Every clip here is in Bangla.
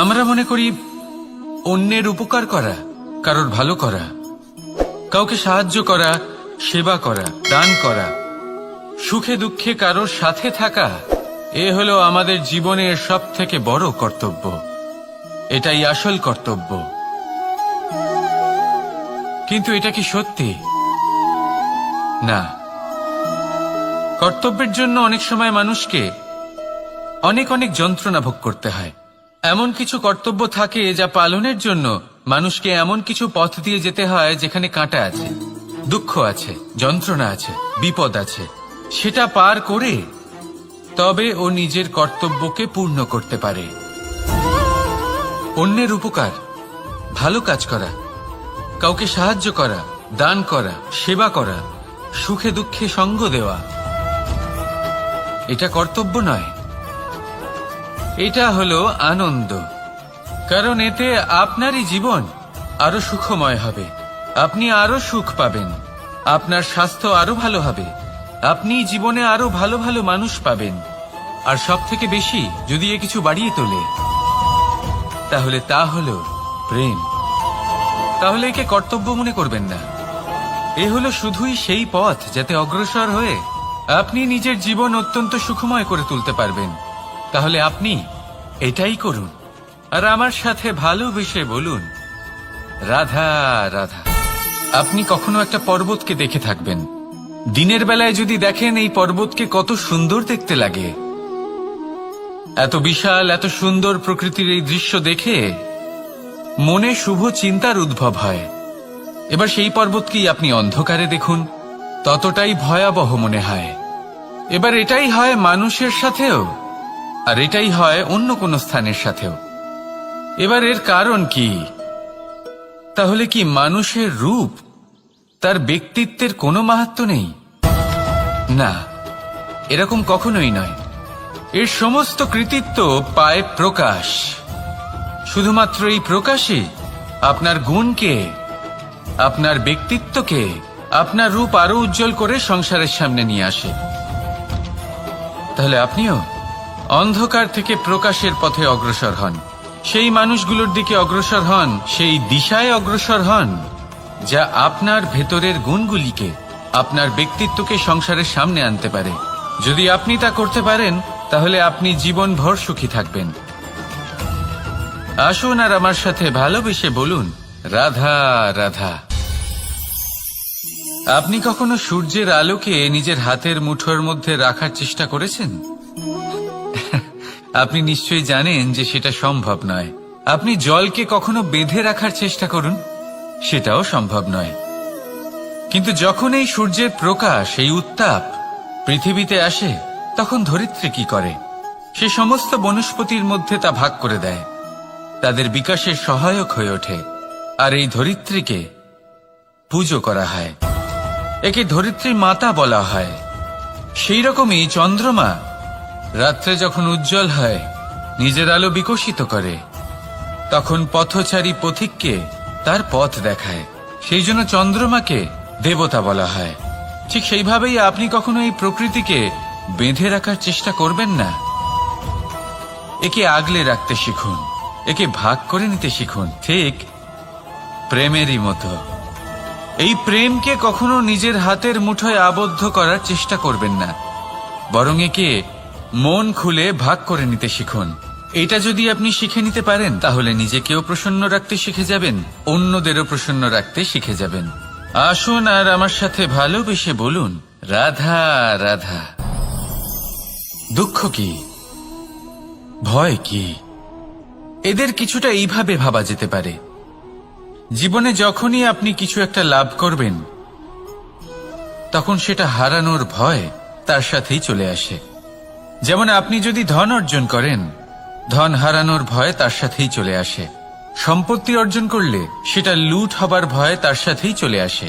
আমরা মনে করি অন্যের উপকার করা, কারোর ভালো করা, কাউকে সাহায্য করা, সেবা করা, দান করা, সুখে দুঃখে কারোর সাথে থাকা, এ হলো আমাদের জীবনের সবথেকে বড় কর্তব্য। এটাই আসল কর্তব্য। কিন্তু এটা কি সত্যি? না। কর্তব্যের জন্য অনেক সময় মানুষকে অনেক অনেক যন্ত্রণা ভোগ করতে হয়। এমন কিছু কর্তব্য থাকে যা পালনের জন্য মানুষকে এমন কিছু পথ দিয়ে যেতে হয় যেখানে কাঁটা আছে, দুঃখ আছে, যন্ত্রণা আছে, বিপদ আছে। সেটা পার করে তবে ও নিজের কর্তব্যকে পূর্ণ করতে পারে। অন্যের উপকার, ভালো কাজ করা, কাউকে সাহায্য করা, দান করা, সেবা করা, সুখে দুঃখে সঙ্গ দেওয়া, এটা কর্তব্য নয়, এটা হলো আনন্দ। কারণ এতে আপনারই জীবন আরো সুখময় হবে, আপনি আরো সুখ পাবেন, আপনার স্বাস্থ্য আরো ভালো হবে, আপনি জীবনে আরো ভালো ভালো মানুষ পাবেন। আর সব থেকে বেশি যদি এ কিছু বাড়িয়ে তোলে, তাহলে তা হলো প্রেম। তাহলে একে কর্তব্য মনে করবেন না। এ হলো শুধুই সেই পথ যাতে অগ্রসর হয়ে আপনি নিজের জীবন অত্যন্ত সুখময় করে তুলতে পারবেন। তাহলে আপনি এটাই করুন আর আমার সাথে ভালোবেসে বলুন, রাধা রাধা। আপনি কখনো একটা পর্বতকে দেখে থাকবেন। দিনের বেলায় যদি দেখেন এই পর্বতকে কত সুন্দর দেখতে লাগে। এত বিশাল, এত সুন্দর প্রকৃতির এই দৃশ্য দেখে মনে শুভ চিন্তার উদ্ভব হয়। এবার সেই পর্বতকেই আপনি অন্ধকারে দেখুন, ততটাই ভয়াবহ মনে হয়। এবার এটাই হয় মানুষের সাথেও, আর এটাই হয় অন্য কোনো স্থানের সাথেও। এবার এর কারণ কি? তাহলে কি মানুষের রূপ, তার ব্যক্তিত্বের কোনো মাহাত্ম্য নেই? না, এরকম কখনোই নয়। এর সমস্ত কৃতিত্ব পায় প্রকাশ। শুধুমাত্র এই প্রকাশই আপনার গুণকে, আপনার ব্যক্তিত্বকে, আপনার রূপ আরো উজ্জ্বল করে সংসারের সামনে নিয়ে আসে। তাহলে আপনিও অন্ধকার থেকে প্রকাশের পথে অগ্রসর হন, সেই মানুষগুলোর দিকে অগ্রসর হন, সেই দিশায় অগ্রসর হন যা আপনার ভেতরের গুণগুলিকে, আপনার ব্যক্তিত্বকে সংসারের সামনে আনতে পারে। যদি আপনি তা করতে পারেন, তাহলে আপনি জীবনভর সুখী থাকবেন। আসুন আর আমার সাথে ভালোবেসে বলুন, রাধা রাধা। আপনি কখনো সূর্যের আলোকে নিজের হাতের মুঠোর মধ্যে রাখার চেষ্টা করেছেন? আপনি নিশ্চয়ই জানেন যে সেটা সম্ভব নয়। আপনি জলকে কখনো বেঁধে রাখার চেষ্টা করুন, সেটাও সম্ভব নয়। কিন্তু যখন এই সূর্যের প্রকাশ, এই উত্তাপ পৃথিবীতে আসে, তখন ধরিত্রী কি করে? সে সমস্ত বনস্পতির মধ্যে তা ভাগ করে দেয়, তাদের বিকাশের সহায়ক হয়ে ওঠে। আর এই ধরিত্রীকে পুজো করা হয়, একে ধরিত্রী মাতা বলা হয়। সেই রকমই চন্দ্রমা রাত্রে যখন উজ্জ্বল হয়, নিজের আলো বিকশিত করে, তখন পথচারী পথিককে তার পথ দেখায়। সেই জন্য চন্দ্রমাকে দেবতা বলা হয়। ঠিক সেইভাবেই আপনি কখনো এই প্রকৃতিকে বেঁধে রাখার চেষ্টা করবেন না। একে আগলে রাখতে শিখুন, একে ভাগ করে নিতে শিখুন, ঠিক প্রেমেরই মতো। এই প্রেমকে কখনো নিজের হাতের মুঠোয় আবদ্ধ করার চেষ্টা করবেন না, বরং একে মন খুলে ভাগ করে নিতে শিখুন। এটা যদি আপনি শিখে নিতে পারেন, তাহলে নিজেকেও প্রসন্ন রাখতে শিখে যাবেন, অন্যদেরও প্রসন্ন রাখতে শিখে যাবেন। আসুন আর আমার সাথে ভালোবেসে বলুন, রাধা রাধা। দুঃখ কি, ভয় কি, এদের কিছুটা এইভাবে ভাবা যেতে পারে। জীবনে যখনই আপনি কিছু একটা লাভ করবেন, তখন সেটা হারানোর ভয় তার সাথেই চলে আসে। যেমন আপনি যদি ধন অর্জন করেন, ধন হারানোর ভয় তার সাথেই চলে আসে। সম্পত্তি অর্জন করলে সেটা লুট হবার ভয় তার সাথেই চলে আসে।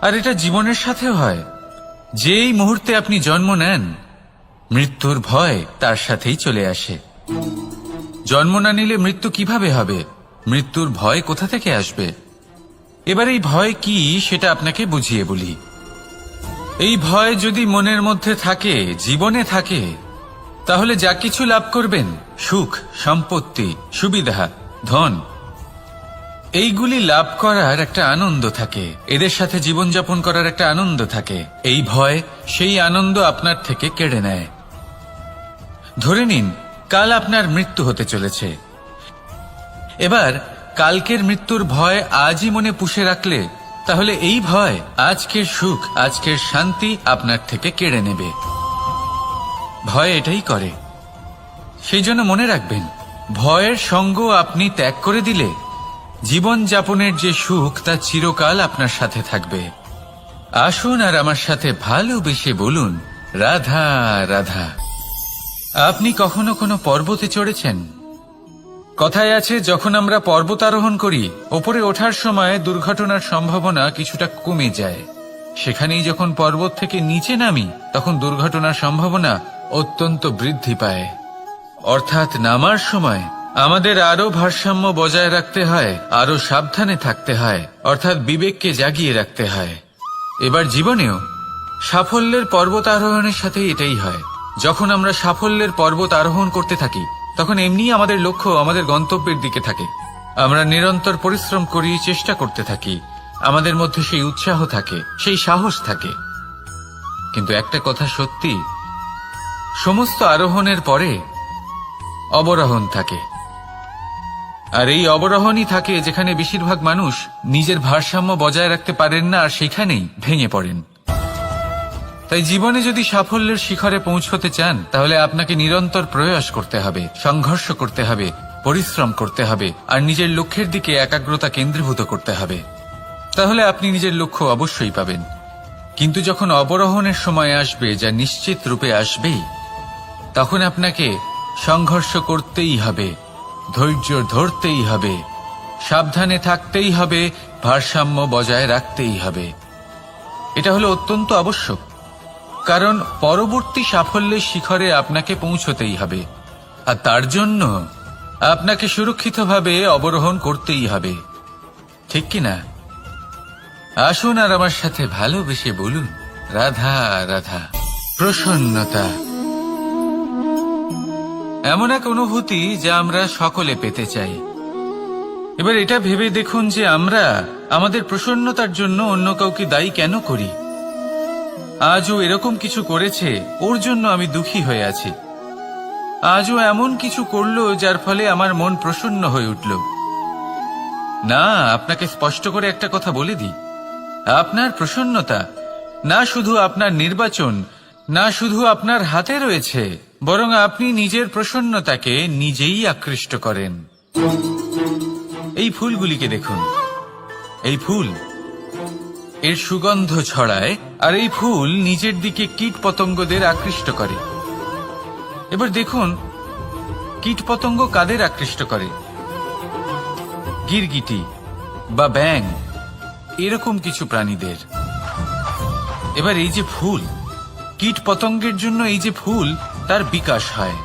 আর এটা জীবনের সাথেও হয়। যেই মুহূর্তে আপনি জন্ম নেন, মৃত্যুর ভয় তার সাথেই চলে আসে। জন্ম না নিলে মৃত্যু কিভাবে হবে? মৃত্যুর ভয় কোথা থেকে আসবে? এবার এই ভয় কি সেটা আপনাকে বুঝিয়ে বলি। এই ভয় যদি মনের মধ্যে থাকে, জীবনে থাকে, তাহলে যা কিছু লাভ করবেন, সুখ, সম্পত্তি, সুবিধা, ধন, এইগুলি লাভ করার একটা আনন্দ থাকে, এদের সাথে জীবনযাপন করার একটা আনন্দ থাকে। এই ভয় সেই আনন্দ আপনার থেকে কেড়ে নেয়। ধরে নিন কাল আপনার মৃত্যু হতে চলেছে। এবার কালকের মৃত্যুর ভয় আজই মনে পুষে রাখলে তাহলে এই ভয় আজকের সুখ, আজকের শান্তি আপনার থেকে কেড়ে নেবে। ভয় এটাই করে। সেই জন্য মনে রাখবেন, ভয়ের সঙ্গ আপনি ত্যাগ করে দিলে জীবন যাপনের যে সুখ তা চিরকাল আপনার সাথে থাকবে। আসুন আর আমার সাথে ভালোবেসে বলুন, রাধা রাধা। আপনি কখনো কোনো পর্বতে চড়েছেন? কথায় আছে, যখন আমরা পর্বতারোহণ করি, ওপরে ওঠার সময় দুর্ঘটনার সম্ভাবনা কিছুটা কমে যায়। সেখানেই যখন পর্বত থেকে নিচে নামি, তখন দুর্ঘটনার সম্ভাবনা অত্যন্ত বৃদ্ধি পায়। অর্থাৎ নামার সময় আমাদের আরো ভারসাম্য বজায় রাখতে হয়, আরো সাবধানে থাকতে হয়, অর্থাৎ বিবেককে জাগিয়ে রাখতে হয়। এবার জীবনেও সাফল্যের পর্বত আরোহণের সাথে এটাই হয়। যখন আমরা সাফল্যের পর্বত আরোহণ করতে থাকি, তখন এমনি আমাদের লক্ষ্য আমাদের গন্তব্যের দিকে থাকে। আমরা নিরন্তর পরিশ্রম করি, চেষ্টা করতে থাকি, আমাদের মধ্যে সেই উৎসাহ থাকে, সেই সাহস থাকে। কিন্তু একটা কথা সত্যি, সমস্ত আরোহণের পরে অবরোহণ থাকে। আর এই অবরোহণই থাকে যেখানে বেশিরভাগ মানুষ নিজের ভারসাম্য বজায় রাখতে পারেন না, আর সেখানেই ভেঙে পড়েন। তাই জীবনে যদি সাফল্যের শিখরে পৌঁছতে চান, তাহলে আপনাকে নিরন্তর প্রয়াস করতে হবে, সংঘর্ষ করতে হবে, পরিশ্রম করতে হবে, আর নিজের লক্ষ্যের দিকে একাগ্রতা কেন্দ্রীভূত করতে হবে। তাহলে আপনি নিজের লক্ষ্য অবশ্যই পাবেন। কিন্তু যখন অবরোহণের সময় আসবে, যা নিশ্চিত রূপে আসবেই, তখন আপনাকে সংঘর্ষ করতেই হবে, ধৈর্য ধরতেই হবে, সাবধানে থাকতেই হবে, ভারসাম্য বজায় রাখতেই হবে। এটা হলো অত্যন্ত আবশ্যক, কারণ পরবর্তী সাফল্যের শিখরে আপনাকে পৌঁছতেই হবে, আর তার জন্য আপনাকে সুরক্ষিতভাবে অবরোহণ করতেই হবে। ঠিক কিনা? আসুন আর আমার সাথে ভালোবেসে বলুন, রাধা রাধা। প্রসন্নতা এমন এক অনুভূতি যা আমরা সকলে পেতে চাই। এবার এটা ভেবে দেখুন যে আমরা আমাদের প্রসন্নতার জন্য অন্য কাউকে দায়ী কেন করি। আজও এরকম কিছু করেছে, ওর জন্য আমি দুঃখী হয়ে আছি। আজও এমন কিছু করলো যার ফলে আমার মন প্রসন্ন হয়ে উঠল। না, আপনাকে স্পষ্ট করে একটা কথা বলে দিই, আপনার প্রসন্নতা না শুধু আপনার নির্বাচন, না শুধু আপনার হাতে রয়েছে, বরং আপনি নিজের প্রসন্নতাকে নিজেই আকৃষ্ট করেন। এই ফুলগুলিকে দেখুন, এই ফুল এর সুগন্ধ ছড়ায়, আর এই ফুল নিজের দিকে কীট পতঙ্গদের আকৃষ্ট করে। এবার দেখুন কীট পতঙ্গ কাদের আকৃষ্ট করে? গিরগিটি বা ব্যাঙ, এরকম কিছু প্রাণীদের। এবার এই যে ফুল, কীট পতঙ্গের জন্য এই যে ফুল, তার বিকাশ হয়,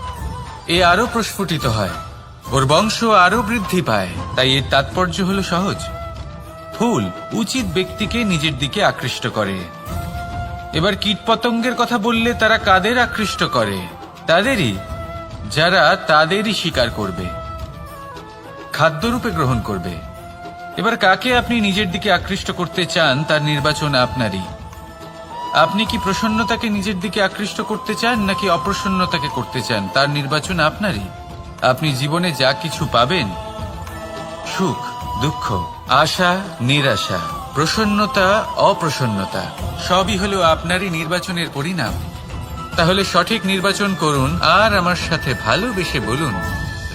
এ আরো প্রস্ফুটিত হয়, ওর বংশ আরো বৃদ্ধি পায়। তাই এর তাৎপর্য হলো সহজ, ফুল উচিত ব্যক্তিকে নিজের দিকে আকৃষ্ট করে। এবার কীটপতঙ্গের কথা বললে তারা কাদের আকৃষ্ট করে? তাদেরই, যারা তাদেরই শিকার করবে, খাদ্যরূপে গ্রহণ করবে। এবার কাকে আপনি নিজের দিকে আকৃষ্ট করতে চান তার নির্বাচন আপনারই। আপনি কি প্রসন্নতাকে নিজের দিকে আকৃষ্ট করতে চান নাকি অপ্রসন্নতাকে করতে চান, তার নির্বাচন আপনারই। আপনি জীবনে যা কিছু পাবেন, সুখ, দুঃখ, আশা, নিরাশা, প্রসন্নতা, অপ্রসন্নতা, সবই হলো আপনারই নির্বাচনের পরিণাম। তাহলে সঠিক নির্বাচন করুন আর আমার সাথে ভালোবেসে বলুন,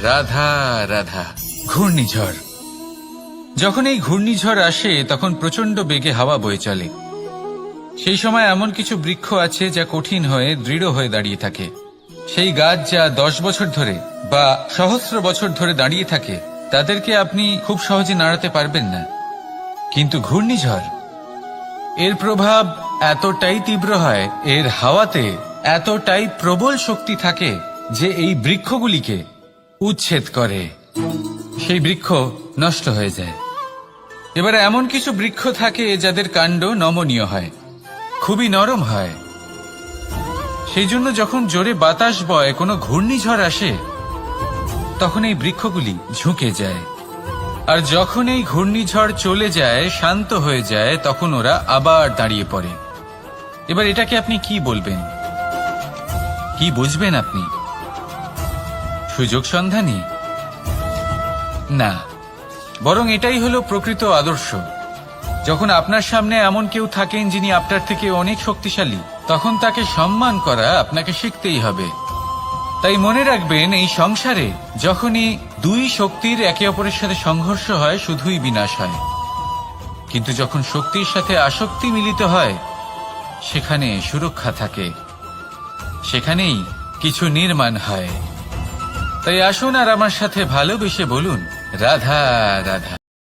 রাধা রাধা। ঘূর্ণিঝড়, যখন এই ঘূর্ণিঝড় আসে তখন প্রচন্ড বেগে হাওয়া বয়ে চলে। সেই সময় এমন কিছু বৃক্ষ আছে যা কঠিন হয়ে দৃঢ় হয়ে দাঁড়িয়ে থাকে। সেই গাছ যা 10 বছর ধরে বা সহস্র বছর ধরে দাঁড়িয়ে থাকে, তাদেরকে আপনি খুব সহজে নাড়াতে পারবেন না। কিন্তু ঘূর্ণিঝড়, এর প্রভাব এতটাই তীব্র হয়, এর হাওয়াতে এতটাই প্রবল শক্তি থাকে যে এই বৃক্ষগুলিকে উচ্ছেদ করে, সেই বৃক্ষ নষ্ট হয়ে যায়। এবার এমন কিছু বৃক্ষ থাকে যাদের কাণ্ড নমনীয় হয়, খুবই নরম হয়। সেই জন্য যখন জোরে বাতাস বয়, কোনো ঘূর্ণিঝড় আসে, তখন এই বৃক্ষগুলি ঝুঁকে যায়। আর যখন এই ঘূর্ণিঝড় চলে যায়, শান্ত হয়ে যায়, তখন ওরা আবার দাঁড়িয়ে পড়ে। এবার এটাকে আপনি কি বলবেন? কি বুঝবেন আপনি? সুযোগ সন্ধানী? না, বরং এটাই হলো প্রকৃত আদর্শ। যখন আপনার সামনে এমন কেউ থাকেন যিনি আপনার থেকে অনেক শক্তিশালী, তখন তাকে সম্মান করা আপনাকে শিখতেই হবে। তাই মনে রাখবেন, এই সংসারে যখনই দুই শক্তির একে অপরের সাথে সংঘর্ষ হয়, শুধুই বিনাশ হয়। কিন্তু যখন শক্তির সাথে আসক্তি মিলিত হয়, সেখানে সুরক্ষা থাকে, সেখানেই কিছু নির্মাণ হয়। তাই আসুন আর আমার সাথে ভালোবেসে বলুন, রাধা রাধা।